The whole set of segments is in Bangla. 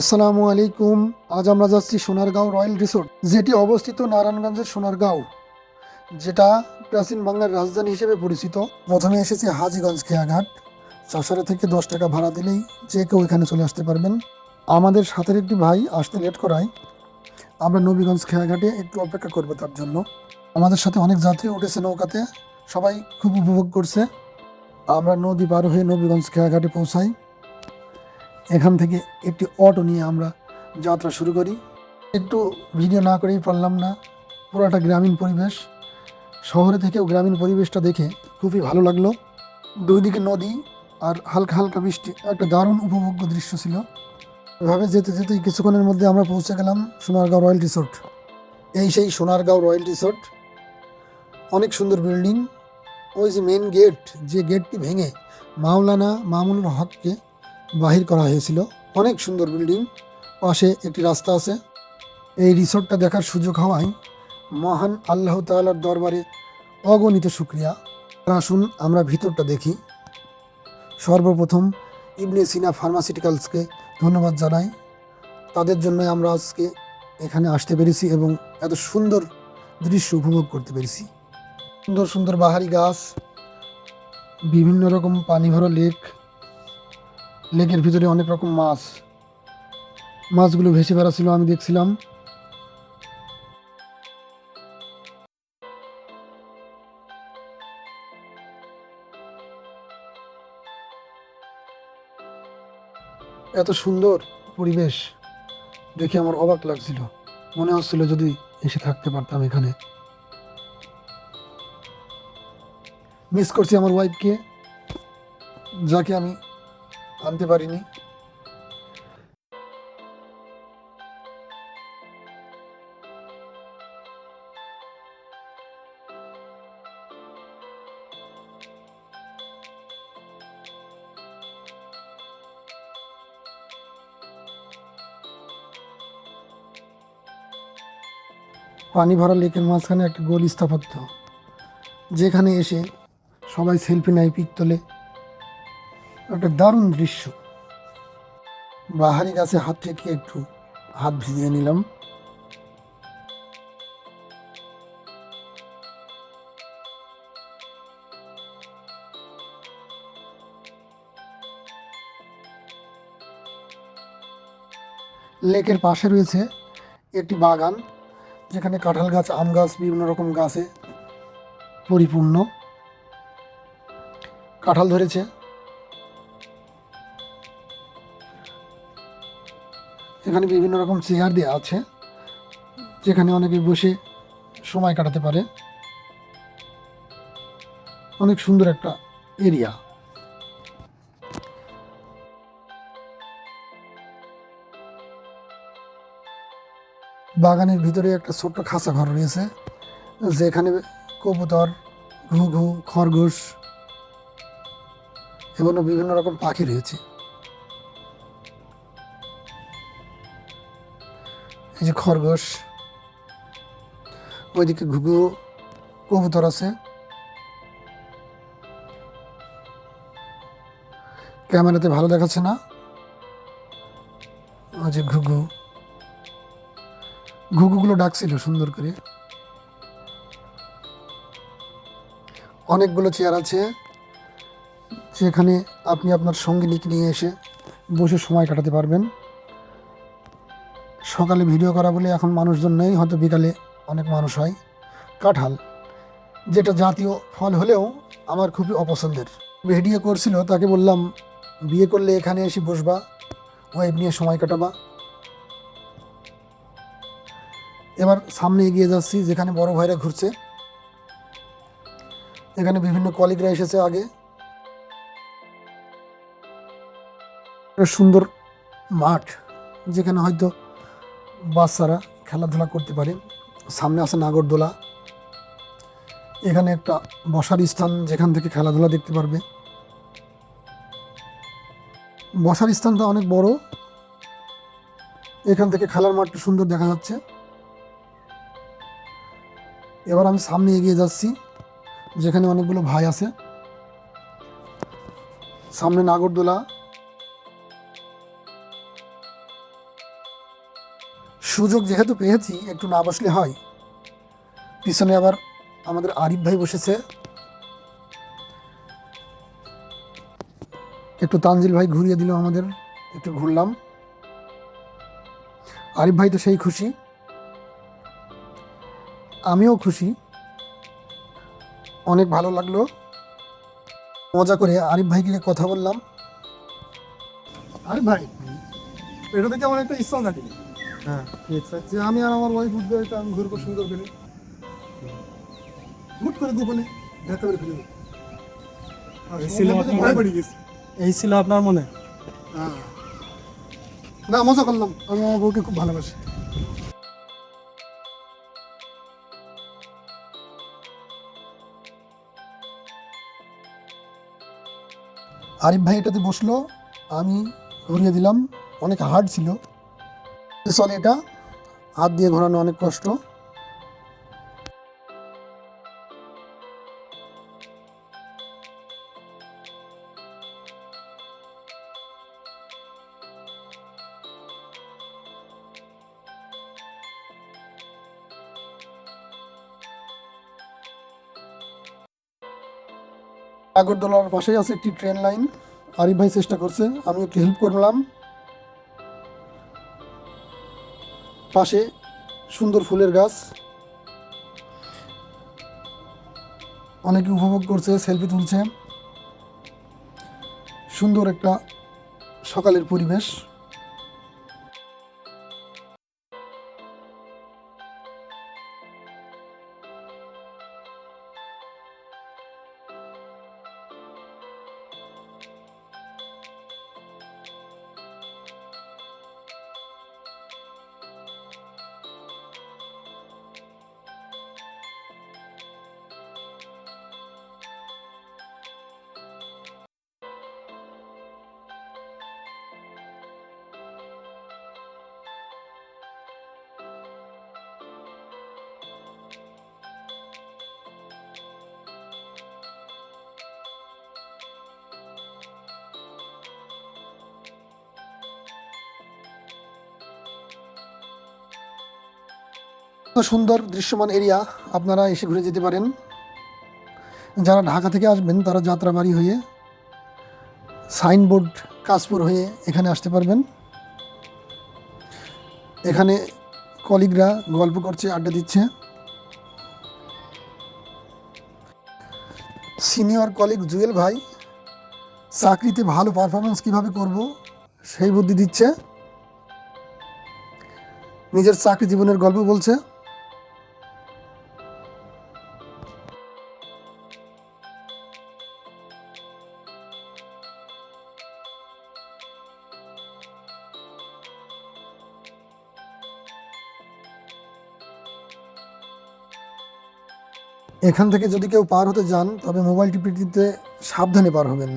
আসসালামু আলাইকুম। আজ আমরা যাচ্ছি সোনারগাঁও রয়্যাল রিসোর্ট, যেটি অবস্থিত নারায়ণগঞ্জের সোনারগাঁও, যেটা প্রাচীন বাংলার রাজধানী হিসেবে পরিচিত। প্রথমে এসেছি হাজীগঞ্জ খেয়াঘাট। চাষারা থেকে 10 টাকা ভাড়া দিলেই যে কেউ এখানে চলে আসতে পারবেন। আমাদের সাথের একটি ভাই আসতে লেট করায় আমরা নবীগঞ্জ খেয়াঘাটে একটু অপেক্ষা করবো তার জন্য। আমাদের সাথে অনেক যাত্রী উঠেছে নৌকাতে, সবাই খুব উপভোগ করছে। আমরা নদী পার হয়ে নবীগঞ্জ খেয়াঘাটে পৌঁছাই। এখান থেকে একটি অটো নিয়ে আমরা যাত্রা শুরু করি। একটু ভিডিও না করেই পারলাম না, পুরোটা গ্রামীণ পরিবেশ। শহরে থেকেও গ্রামীণ পরিবেশটা দেখে খুবই ভালো লাগলো। দুই দিকে নদী আর হালকা হালকা বৃষ্টি, একটা দারুণ উপভোগ্য দৃশ্য ছিল। এভাবে যেতে যেতেই কিছুক্ষণের মধ্যে আমরা পৌঁছে গেলাম সোনারগাঁও রয়্যাল রিসোর্ট। এই সেই সোনারগাঁও রয়্যাল রিসোর্ট, অনেক সুন্দর বিল্ডিং। ওই যে মেন গেট, যে গেটটি ভেঙে মাওলানা মামুনুল হককে বাহির করা হয়েছিল, অনেক সুন্দর বিল্ডিং। পাশে একটি রাস্তা আছে। এই রিসোর্টটা দেখার সুযোগ হওয়ায় মহান আল্লাহ তাআলার দরবারে অগণিত শুকরিয়া। আসুন আমরা ভিতরটা দেখি। সর্বপ্রথম ইবনে সিনা ফার্মাসিউটিক্যালসকে ধন্যবাদ জানাই। তাদের জন্য আমরা আজকে এখানে আসতে পেরেছি এবং এত সুন্দর দৃশ্য উপভোগ করতে পেরেছি। সুন্দর সুন্দর বাহারি গাছ, বিভিন্ন রকম পানি ভরা লেক, লেকের ভিতরে অনেক রকম মাছ, মাছগুলো ভেসে বেড়াচ্ছিল, আমি দেখছিলাম। এত সুন্দর পরিবেশ দেখে আমার অবাক লাগছিল, মনে হচ্ছিল যদি এসে থাকতে পারতাম এখানে। মিস করছি আমার ওয়াইফকে, যাকে আমি আনতে পারিনি। পানি ভরা লেকের মাঝখানে একটা গোল স্থাপত্য, যেখানে এসে সবাই সেলফি নেয়, পিক তোলে। একটা দারুণ দৃশ্য। বাহারি গাছে হাত রেখে একটু হাত ভিজিয়ে নিলাম। লেকের পাশে রয়েছে একটি বাগান, যেখানে কাঁঠাল গাছ, আম গাছ, বিভিন্ন রকম গাছে পরিপূর্ণ। কাঁঠাল ধরেছে। এখানে বিভিন্ন রকম চেয়ার দেওয়া আছে, যেখানে অনেকে বসে সময় কাটাতে পারে। অনেক সুন্দর একটা এরিয়া। বাগানের ভিতরে একটা ছোট্ট খাঁচা ঘর রয়েছে, যেখানে কবুতর, ঘুঘু, খরগোশ এবং বিভিন্ন রকম পাখি রয়েছে। এই যে খরগোশ, ওইদিকে ঘুঘু, কবুতর আছে। ক্যামেরাতে ভালো দেখাচ্ছে না। ওই যে ঘুঘু, ঘুঘুগুলো ডাকছিল সুন্দর করে। অনেকগুলো চেয়ার আছে, যেখানে আপনি আপনার সঙ্গিনীকে নিয়ে এসে বসে সময় কাটাতে পারবেন। সকালে ভিডিও করা বলে এখন মানুষজন নেই, হয়তো বিকালে অনেক মানুষ হয়। কাঁঠাল, যেটা জাতীয় ফল হলেও আমার খুবই অপছন্দের। ভিডিও করছিল, তাকে বললাম বিয়ে করলে এখানে এসে বসবা, ওয়াইফ নিয়ে সময় কাটাবা। এবার সামনে এগিয়ে যাচ্ছি, যেখানে বড় ভাইরা ঘুরছে। এখানে বিভিন্ন কলিগরা এসেছে আগে। একটা সুন্দর মাঠ, যেখানে হয়তো বাচ্চারা খেলাধুলা করতে পারে। সামনে আছে নাগরদোলা। এখানে একটা বসার স্থান, যেখান থেকে খেলাধুলা দেখতে পারবে। বসার স্থানটা অনেক বড়। এখান থেকে খেলার মাঠটা সুন্দর দেখা যাচ্ছে। এবার আমি সামনে এগিয়ে যাচ্ছি, যেখানে অনেকগুলো ভাই আছে। সামনে নাগরদোলা, সুযোগ যেহেতু পেয়েছি একটু না বসলে হয়। পিছনে আবার আমাদের আরিফ ভাই বসেছে, একটু তানজিল ভাই ঘুরিয়ে দিল আমাদের, একটু ঘুরলাম। আরিফ ভাই তো সেই খুশি, আমিও খুশি, অনেক ভালো লাগলো। মজা করে আরিফ ভাইকে কথা বললাম। আরিফ ভাই, এটা থেকে আমার একটা ইচ্ছা থাকে। হ্যাঁ, কি ইচ্ছা? যে আমি আর আমার ওয়াইফ উঠবে, আমি ঘুরবো সুন্দর করে, হুট করে দুপুরে দেখা করে ফেলে দেবো। এই ছিল আপনার মনে? এই ছিল আপনার মনে? হ্যাঁ, না মজা করলাম, আমি আমার বউকে খুব ভালোবাসি। আরিফ ভাই এটাতে বসলো, আমি ঘুরিয়ে দিলাম, অনেক হার্ড ছিল। চলে এটা, হাত দিয়ে ঘোরানো অনেক কষ্ট। আগরতলার পাশেই আছে একটি ট্রেন লাইন। আরিফ ভাই চেষ্টা করছে, আমি একটু হেল্প করলাম। পাশে সুন্দর ফুলের গাছ, অনেকে উপভোগ করছে, সেলফি তুলছে। সুন্দর একটা সকালের পরিবেশ। সুন্দর দৃশ্যমান এরিয়া, আপনারা এসে ঘুরে যেতে পারেন। যারা ঢাকা থেকে আসবেন তারা যাত্রাবাড়ি হয়ে, সাইনবোর্ড কাশপুর হয়ে এখানে আসতে পারবেন। এখানে কলিগরা গল্প করছে, আড্ডা দিচ্ছে। সিনিয়র কলিগ জুয়েল ভাই চাকরিতে ভালো পারফরমেন্স কিভাবে করব সেই বুদ্ধি দিচ্ছে, নিজের চাকরি জীবনের গল্প বলছে। এখান থেকে যদি কেউ পার হতে যান তবে মোবাইল টিপিতে সাবধানে পার হবেন,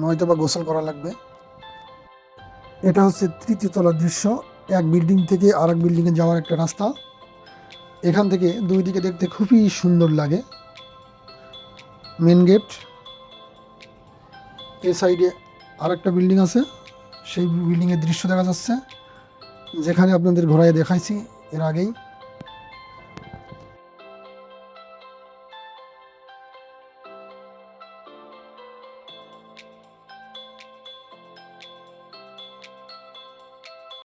নয়তো বা গোসল করা লাগবে। এটা হচ্ছে তৃতীয় তলার দৃশ্য, এক বিল্ডিং থেকে আর এক বিল্ডিংয়ে যাওয়ার একটা রাস্তা। এখান থেকে দুই দিকে দেখতে খুবই সুন্দর লাগে। মেন গেট, এই সাইডে আর একটা বিল্ডিং আছে, সেই বিল্ডিংয়ের দৃশ্য দেখা যাচ্ছে, যেখানে আপনাদের ঘোরায় দেখাইছি এর আগেই।